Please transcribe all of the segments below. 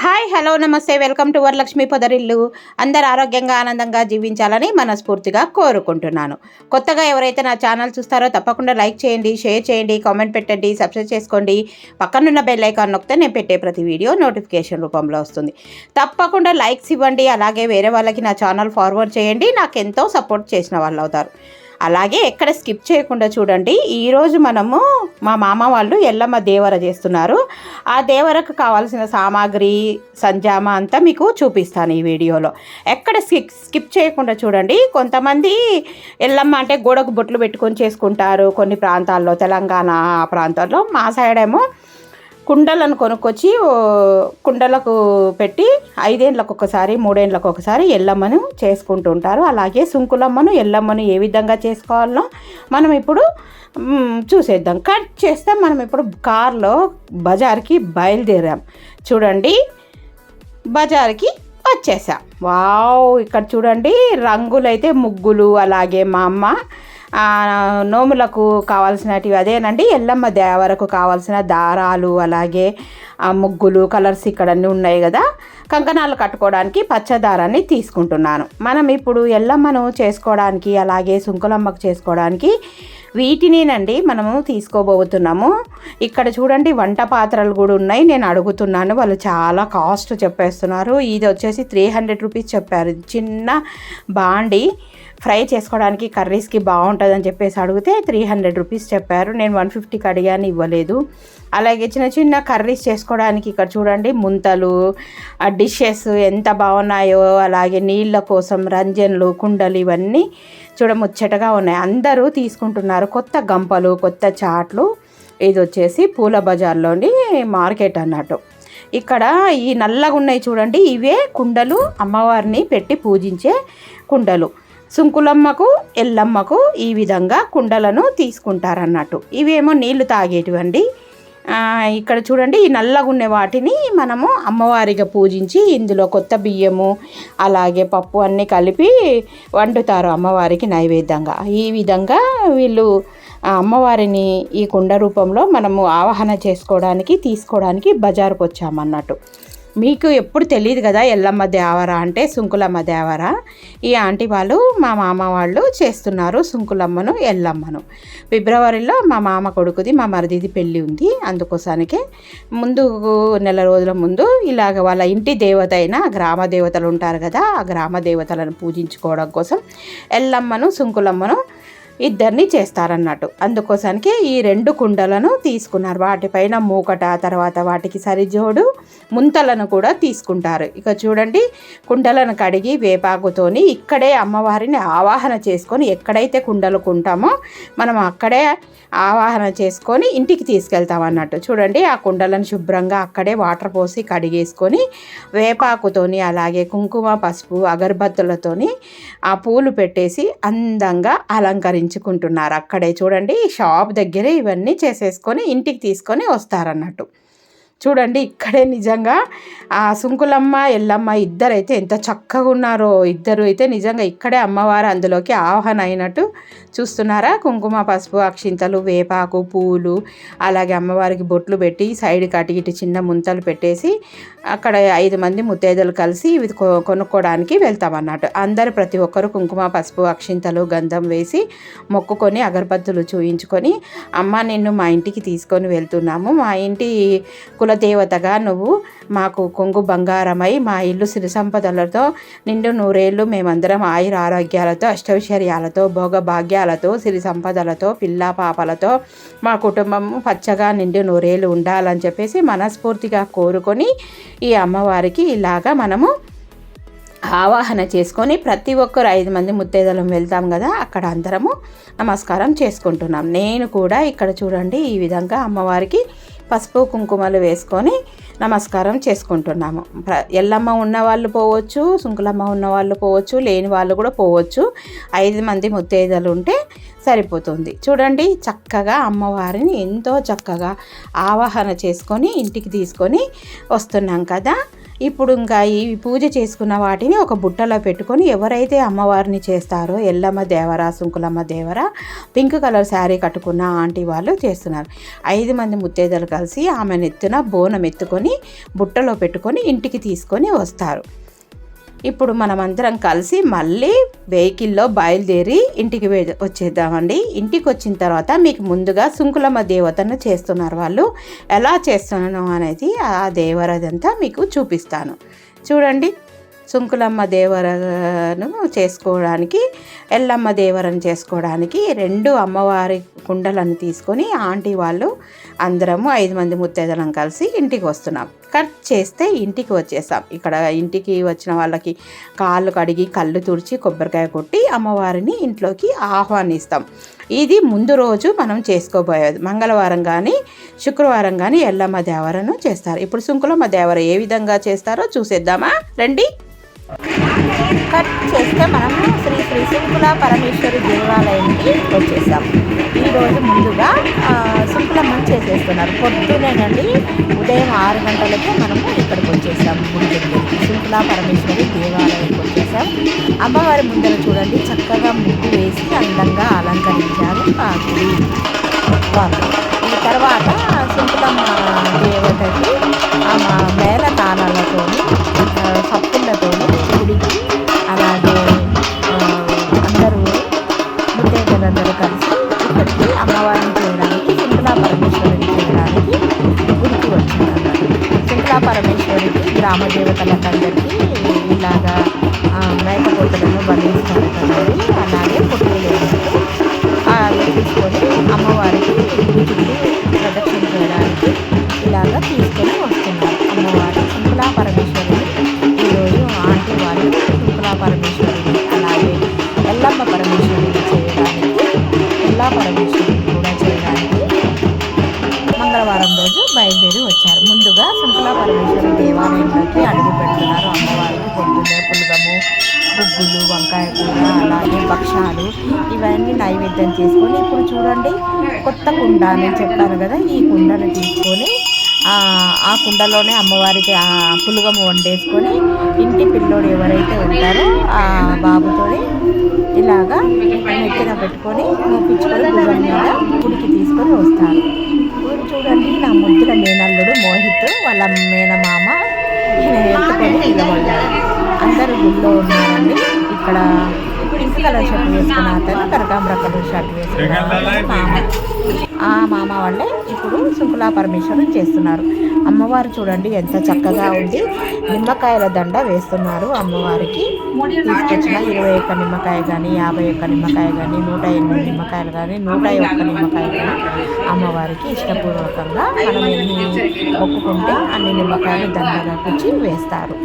Hi hello నమస్తే welcome to Varalakshmi పొదరిల్లు. అందరు ఆరోగ్యంగా ఆనందంగా జీవించాలని మనస్ఫూర్తిగా కోరుకుంటున్నాను. కొత్తగా ఎవరైతే నా ఛానల్ చూస్తారో తప్పకుండా లైక్ చేయండి, షేర్ చేయండి, కామెంట్ పెట్టండి, సబ్స్క్రైబ్ చేసుకోండి. పక్కనున్న బెల్ ఐకాన్ నొక్కితే నేను పెట్టే ప్రతి వీడియో నోటిఫికేషన్ రూపంలో వస్తుంది. తప్పకుండా లైక్స్ ఇవ్వండి. అలాగే వేరే వాళ్ళకి నా ఛానల్ ఫార్వర్డ్ చేయండి. నాకు ఎంతో సపోర్ట్ చేసిన వాళ్ళు అవుతారు. అలాగే ఎక్కడ స్కిప్ చేయకుండా చూడండి. ఈరోజు మనము మా మామ వాళ్ళు ఎల్లమ్మ దేవర చేస్తున్నారు. ఆ దేవరకు కావాల్సిన సామాగ్రి సంజామా అంతా మీకు చూపిస్తాను ఈ వీడియోలో. ఎక్కడ స్కిప్ చేయకుండా చూడండి. కొంతమంది ఎల్లమ్మ అంటే గోడకు బొట్లు పెట్టుకొని చేసుకుంటారు కొన్ని ప్రాంతాల్లో, తెలంగాణ ఆ ప్రాంతాల్లో. మా సైడ్ ఏమో కుండలను కొనుక్కొచ్చి కుండలకు పెట్టి 5 ఏళ్ళకు ఒకసారి 3 ఏళ్ళకు ఒకసారి ఎల్లమ్మను చేసుకుంటూ ఉంటారు. అలాగే సుంకులమ్మను ఎల్లమ్మను ఏ విధంగా చేసుకోవాలో మనం ఇప్పుడు చూసేద్దాం. కట్ చేస్తే మనం ఇప్పుడు కార్లో బజార్కి బయలుదేరాం. చూడండి, బజార్కి వచ్చేసాం. వావ్, ఇక్కడ చూడండి రంగులైతే ముగ్గులు. అలాగే మా అమ్మ నోములకు కావాల్సినవి అదేనండి, ఎల్లమ్మ దేవరకు కావాల్సిన దారాలు, అలాగే ముగ్గులు, కలర్స్ ఇక్కడ అన్నీ ఉన్నాయి కదా. కంకణాలు కట్టుకోవడానికి పచ్చదారాన్ని తీసుకుంటున్నాను. మనం ఇప్పుడు ఎల్లమ్మను చేసుకోవడానికి అలాగే సుంకులమ్మకు చేసుకోవడానికి వీటినేనండి మనము తీసుకోబోతున్నాము. ఇక్కడ చూడండి వంట పాత్రలు కూడా ఉన్నాయి. నేను అడుగుతున్నాను, వాళ్ళు చాలా కాస్ట్ చెప్పేస్తున్నారు. ఇది వచ్చేసి 300 రూపీస్ చెప్పారు. చిన్న బాండి ఫ్రై చేసుకోవడానికి కర్రీస్కి బాగుంటుందని చెప్పేసి అడిగితే 300 రూపీస్ చెప్పారు. నేను 150కి అడిగాను, ఇవ్వలేదు. అలాగే చిన్న చిన్న కర్రీస్ చేసుకోవడానికి ఇక్కడ చూడండి ముంతలు, డిషెస్ ఎంత బాగున్నాయో. అలాగే నీళ్ళ కోసం రంజన్లు, కుండలు ఇవన్నీ చూడముచ్చటగా ఉన్నాయి. అందరూ తీసుకుంటున్నారు. కొత్త గంపలు, కొత్త చాట్లు. ఇది వచ్చేసి పూల బజార్లోని మార్కెట్ అన్నట్టు. ఇక్కడ ఈ నల్లగా ఉన్నాయి చూడండి, ఇవే కుండలు, అమ్మవారిని పెట్టి పూజించే కుండలు. సుంకులమ్మకు ఎల్లమ్మకు ఈ విధంగా కుండలను తీసుకుంటారన్నట్టు. ఇవేమో నీళ్లు తాగేటివండి. ఇక్కడ చూడండి, ఈ నల్లగున్న వాటిని మనము అమ్మవారిగా పూజించి ఇందులో కొత్త బియ్యము అలాగే పప్పు అన్నీ కలిపి వండుతారు అమ్మవారికి నైవేద్యంగా. ఈ విధంగా వీళ్ళు అమ్మవారిని ఈ కుండ రూపంలో మనము ఆవాహన చేసుకోవడానికి తీసుకోవడానికి బజారుకు వచ్చామన్నట్టు. మీకు ఎప్పుడు తెలియదు కదా ఎల్లమ్మ దేవర అంటే సుంకులమ్మ దేవర. ఈ ఆంటీ వాళ్ళు మా మామ వాళ్ళు చేస్తున్నారు సుంకులమ్మను ఎల్లమ్మను. ఫిబ్రవరిలో మా మామ కొడుకుది మా మరిదిది పెళ్ళి ఉంది. అందుకోసానికే ముందు నెల రోజుల ముందు ఇలాగ వాళ్ళ ఇంటి దేవత అయిన గ్రామ దేవతలు ఉంటారు కదా, ఆ గ్రామ దేవతలను పూజించుకోవడం కోసం ఎల్లమ్మను సుంకులమ్మను ఇద్దరిని చేస్తారన్నట్టు. అందుకోసానికి ఈ 2 కుండలను తీసుకున్నారు. వాటిపైన మూకట, తర్వాత వాటికి సరిజోడు ముంతలను కూడా తీసుకుంటారు. ఇక చూడండి, కుండలను కడిగి వేపాకుతోని ఇక్కడే అమ్మవారిని ఆవాహన చేసుకొని, ఎక్కడైతే కుండలు కొంటామో మనం అక్కడే ఆవాహన చేసుకొని ఇంటికి తీసుకెళ్తాం అన్నట్టు. చూడండి, ఆ కుండలను శుభ్రంగా అక్కడే వాటర్ పోసి కడిగేసుకొని వేపాకుతోని అలాగే కుంకుమ, పసుపు, అగరబత్తులతోని ఆ పూలు పెట్టేసి అందంగా అలంకరించుకుంటున్నారు. అక్కడే చూడండి, షాప్ దగ్గరే ఇవన్నీ చేసేసుకొని ఇంటికి తీసుకొని వస్తారన్నట్టు. చూడండి, ఇక్కడే నిజంగా ఆ సుంకులమ్మ ఎల్లమ్మ ఇద్దరైతే ఎంత చక్కగా ఉన్నారో. ఇద్దరు అయితే నిజంగా ఇక్కడే అమ్మవారు అందులోకి ఆవాహన అయినట్టు చూస్తున్నారా. కుంకుమ, పసుపు, అక్షింతలు, వేపాకు, పూలు, అలాగే అమ్మవారికి బొట్లు పెట్టి సైడ్కి అటు ఇటు చిన్న ముంతలు పెట్టేసి అక్కడ 5 మంది ముత్తైదులు కలిసి ఇవి కొనుక్కోవడానికి వెళ్తామన్నట్టు. అందరూ ప్రతి ఒక్కరు కుంకుమ, పసుపు, అక్షింతలు, గంధం వేసి మొక్కుకొని అగరబత్తులు చూయించుకొని, అమ్మ నిన్ను మా ఇంటికి తీసుకొని వెళ్తున్నాము. మా ఇంటి కులదేవతగా నువ్వు మాకు కొంగు బంగారమై మా ఇల్లు సిరి సంపదలతో నిండు 100 ఏళ్ళు మేమందరం ఆయుర ఆరోగ్యాలతో అష్టైశ్వర్యాలతో భోగభాగ్యాలతో సిరి సంపదలతో పిల్ల పాపలతో మా కుటుంబం పచ్చగా నిండు 100 ఏళ్ళు ఉండాలని చెప్పేసి మనస్ఫూర్తిగా కోరుకొని ఈ అమ్మవారికి ఇలాగా మనము ఆవాహన చేసుకొని ప్రతి ఒక్కరు 5 మంది ముత్తైదలం వెళ్తాం కదా, అక్కడ అందరము నమస్కారం చేసుకుంటున్నాం. నేను కూడా ఇక్కడ చూడండి ఈ విధంగా అమ్మవారికి పసుపు కుంకుమలు వేసుకొని నమస్కారం చేసుకుంటున్నాము. ఎల్లమ్మ ఉన్నవాళ్ళు పోవచ్చు, సుంకులమ్మ ఉన్నవాళ్ళు పోవచ్చు, లేని వాళ్ళు కూడా పోవచ్చు. 5 మంది ముత్తైదలు ఉంటే సరిపోతుంది. చూడండి, చక్కగా అమ్మవారిని ఎంతో చక్కగా ఆవాహన చేసుకొని ఇంటికి తీసుకొని వస్తున్నాం కదా. ఇప్పుడు ఇంకా ఈ పూజ చేసుకున్న వాటిని ఒక బుట్టలో పెట్టుకొని ఎవరైతే అమ్మవారిని చేస్తారో ఎల్లమ్మ దేవర, సుంకులమ్మ దేవర, పింక్ కలర్ శారీ కట్టుకున్న ఆంటీ వాళ్ళు చేస్తున్నారు. 5 మంది ముత్తైదులు కలిసి ఆమె నెత్తున బోనం ఎత్తుకొని బుట్టలో పెట్టుకొని ఇంటికి తీసుకొని వస్తారు. ఇప్పుడు మనమందరం కలిసి మళ్ళీ వెహికల్లో బయలుదేరి ఇంటికి వచ్చేద్దామండి. ఇంటికి వచ్చిన తర్వాత మీకు ముందుగా సుంకులమ్మ దేవతను చేస్తున్నారు. వాళ్ళు ఎలా చేస్తున్నాను అనేది ఆ దేవరదంతా మీకు చూపిస్తాను. చూడండి, సుంకులమ్మ దేవరను చేసుకోవడానికి, ఎల్లమ్మ దేవరను చేసుకోవడానికి 2 అమ్మవారి కుండలను తీసుకొని ఆంటీ వాళ్ళు అందరము 5 మంది ముత్తైదులం కలిసి ఇంటికి వస్తున్నాం. కట్ చేస్తే ఇంటికి వచ్చేసాం. ఇక్కడ ఇంటికి వచ్చిన వాళ్ళకి కాళ్ళు కడిగి కళ్ళు తుడిచి కొబ్బరికాయ కొట్టి అమ్మవారిని ఇంట్లోకి ఆహ్వానిస్తాం. ఇది ముందు రోజు మనం చేసుకోబోయేది. మంగళవారం కానీ శుక్రవారం కానీ ఎల్లమ్మ దేవరను చేస్తారు. ఇప్పుడు సుంకులమ్మ దేవర ఏ విధంగా చేస్తారో చూసేద్దామా రండి. కట్ చేస్తే మనం శ్రీ శ్రీ సుంకుల పరమేశ్వరి దేవాలయానికి వచ్చేసాం. ఈరోజు ముందుగా సుంకులమ్మని చేసేస్తున్నారు. పొద్దునేనండి, ఉదయం 6 గంటలకే మనము ఇక్కడికి వచ్చేసాం. సుంకుల పరమేశ్వరి దేవాలయానికి వచ్చేసాం. అమ్మవారి ముందర చూడండి, చక్కగా ముగ్గు వేసి అందంగా అలంకరించారు ఆ గుడి వాళ్ళు. ఈ తర్వాత సుంకులమ్మ దేవతకి మేళ తాళాలతో సప్పులతో గుడికి, అలాగే అందరూ ముత్తైదులందరూ కలిసి ఇక్కడికి అమ్మవారిని చేయడానికి, సుంకుల పరమేశ్వరిని చేయడానికి గుడికి వచ్చినారు. సుంకుల పరమేశ్వరికి గ్రామ దేవతలందరికీ ఇలాగా మేకపోతులను బలిస్తారు కదండి. అలాగే పొట్టేలు తీసుకొని అమ్మవారికి గుడి చుట్టూ ప్రదక్షిణ చేయడానికి ఇలాగా తీసుకొని వస్తున్నారు. అమ్మవారు సుంకుల పరమేశ్వరిని ఈరోజు ఆంటీ వాళ్ళు సుంకుల పరమేశ్వరిని, అలాగే ఎల్లమ్మ పరమేశ్వరిని చేయడానికి, ఎల్లా పరమేశ్వరిని కూడా చేయడానికి మంగళవారం రోజు బయలుదేరి వచ్చారు. ముందుగా సుంకుల పరమేశ్వరి దేవాలయంలోకి అడుగు పెడుతున్నారు. అమ్మవారికి పొద్దున్నే పులగము, గుగ్గులు, వంకాయ కూర, అలాగే భక్షాలు ఇవన్నీ నైవేద్యం చేసుకొని, ఇప్పుడు చూడండి కొత్త కుండ నేను చెప్పాను కదా, ఈ కుండను తీసుకొని ఆ కుండలోనే అమ్మవారికి పులగము వండేసుకొని ఇంటి పిల్లోడు ఎవరైతే ఉంటారో ఆ బాబుతో ఇలాగా నెత్తిన పెట్టుకొని మోపించుకొని భుజం మీద గుడికి తీసుకొని వస్తారు. చూడండి, నా ముద్దుల మేనల్లుడు మోహిత్ వాళ్ళ మేనమామ ఎత్తుకొని నిలబడ్డారు. అందరూ గుళ్ళో ఉన్నారండి. ఇక్కడ పింక్ కలర్ షర్ట్ వేసుకున్న అతను కనకాంబర కలర్ షర్ట్ వేసుకున్న ఆ మామ వాళ్ళే ఇప్పుడు సుంకుల పరమేశ్వరం చేస్తున్నారు. అమ్మవారు చూడండి ఎంత చక్కగా ఉంది. నిమ్మకాయల దండ వేస్తున్నారు అమ్మవారికి. తీసుకొచ్చిన 21 నిమ్మకాయ కానీ, 51 నిమ్మకాయ కానీ, 108 నిమ్మకాయలు కానీ, 101 నిమ్మకాయ కానీ అమ్మవారికి ఇష్టపూర్వకంగా మనం ఎన్ని మొక్కుకుంటే అన్ని నిమ్మకాయలు దండగా కూర్చి వేస్తారు.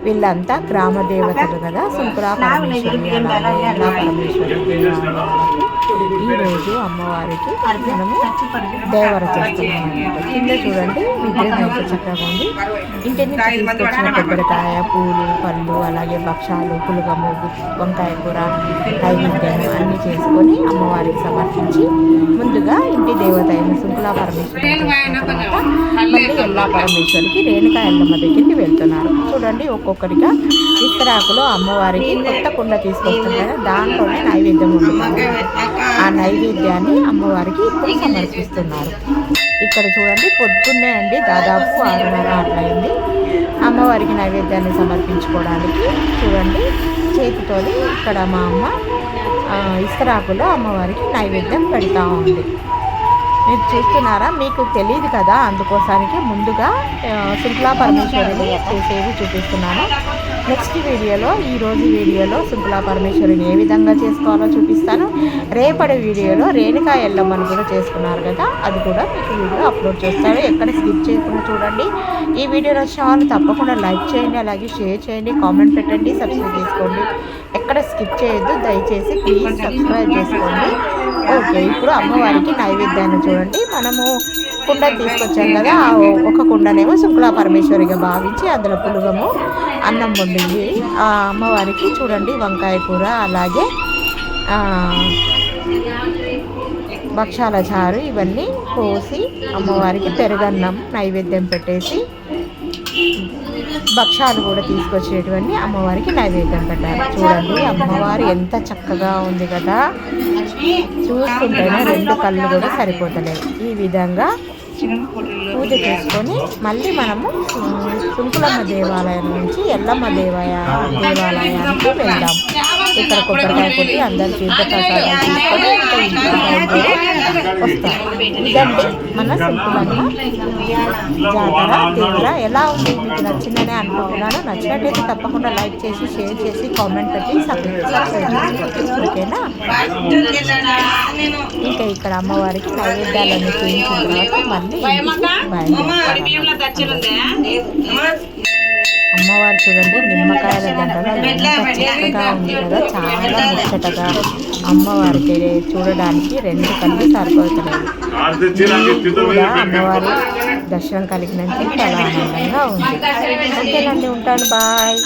వీళ్ళంతా గ్రామ దేవతలు కదా, సుంకుల పరమేశ్వరి, అలాగే ఎల్లా పరమేశ్వరి దేవాలయాలకు ఈరోజు అమ్మవారికి మనము దేవర చేస్తున్నాం. కింద చూడండి విగ్రహం ఎంత చక్కగా ఉంది. ఇంటి నుంచి తీసుకొచ్చిన కొబ్బరికాయ, పూలు, పళ్ళు, అలాగే భక్షాలు, పులగము, వంకాయ కూర, నైవేద్యం అన్నీ చేసుకొని అమ్మవారికి సమర్పించి ముందుగా ఇంటి దేవత అయిన సుంకుల పరమేశ్వరి చేసిన తర్వాత మళ్ళీ ఎల్లా పరమేశ్వరికి రేణుకా ఎల్లమ్మ దగ్గరికి వెళ్తున్నారు. చూడండి ఒక్కొక్కరిగా ఇస్తరాకులో అమ్మవారికి కొత్త కుండ తీసుకొస్తుంది కదా, దాంట్లోనే నైవేద్యం వండుతున్నారు. ఆ నైవేద్యాన్ని అమ్మవారికి ఇప్పుడు సమర్పిస్తున్నారు. ఇక్కడ చూడండి పొద్దున్నే అండి, దాదాపు 6:30 అట్లయింది అమ్మవారికి నైవేద్యాన్ని సమర్పించుకోవడానికి. చూడండి చేతితో ఇక్కడ మా అమ్మ ఇస్తరాకులో అమ్మవారికి నైవేద్యం పెడతా ఉంది. మీరు చూస్తున్నారా, మీకు తెలియదు కదా, అందుకోసానికి ముందుగా సుంకుల పరమేశ్వరిని చేసేవి చూపిస్తున్నాను. నెక్స్ట్ వీడియోలో, ఈరోజు వీడియోలో సుంకుల పరమేశ్వరిని ఏ విధంగా చేసుకోవాలో చూపిస్తాను. రేపటి వీడియోలో రేణుకా ఎల్లమ్మని కూడా చేసుకున్నారు కదా, అది కూడా మీకు వీడియో అప్లోడ్ చేస్తాను. ఎక్కడ స్కిప్ చేయకుండా చూడండి. ఈ వీడియో నచ్చిన వాళ్ళు తప్పకుండా లైక్ చేయండి, అలాగే షేర్ చేయండి, కామెంట్ పెట్టండి, సబ్స్క్రైబ్ చేసుకోండి. ఎక్కడ స్కిప్ చేయొద్దు, దయచేసి ప్లీజ్ సబ్స్క్రైబ్ చేసుకోండి. ఓకే, ఇప్పుడు అమ్మవారికి నైవేద్యాన్ని చూడండి. మనము కుండ తీసుకొచ్చాం కదా, ఒక కుండనేమో సుంకుల పరమేశ్వరిగా భావించి అందులో పులగము, అన్నం వండింది ఆ అమ్మవారికి. చూడండి వంకాయ కూర, అలాగే భక్షాల చారు ఇవన్నీ పోసి అమ్మవారికి పెరుగన్నం నైవేద్యం పెట్టేసి భక్షాలు కూడా తీసుకొచ్చేటువంటి అమ్మవారికి నైవేద్యం పెట్టారు. చూడండి అమ్మవారు ఎంత చక్కగా ఉంది కదా, చూస్తుంటేనే రెండు కళ్ళు కూడా సరిపోతలేవు. ఈ విధంగా పూజ చేసుకొని మళ్ళీ మనము సుంకులమ్మ దేవాలయం నుంచి ఎల్లమ్మ దేవాలయానికి వెళ్దాం. ఇక్కడ కొబ్బరికాయ కొట్టి అందరు తీర్థప్రసాదాలు తీసుకొని వస్తారు. ఇదండి మన సుంకులమ్మ జాతర తీవ్ర. ఎలా ఉంది మీకు నచ్చిందని అనుకుంటున్నాను. నచ్చినట్టయితే తప్పకుండా లైక్ చేసి, షేర్ చేసి, కామెంట్ పెట్టి సబ్స్క్రైబ్ చేసుకోండి. ఓకేనా? ఇంకా ఇక్కడ అమ్మవారికి నైవేద్యాలన్నీ చేయించిన తర్వాత మళ్ళీ అమ్మవారు చూడండి నిమ్మకాయల దండలో ఎంత చక్కగా ఉంది కదా, చాలా ముచ్చటగా. అమ్మవారికి చూడడానికి రెండు కళ్ళు సరిపోతున్నాయి. కూడా అమ్మవారి దర్శనం కలిగినందుకు చాలా ఆనందంగా ఉంది. ఓకేనండి, ఉంటాను. బాయ్.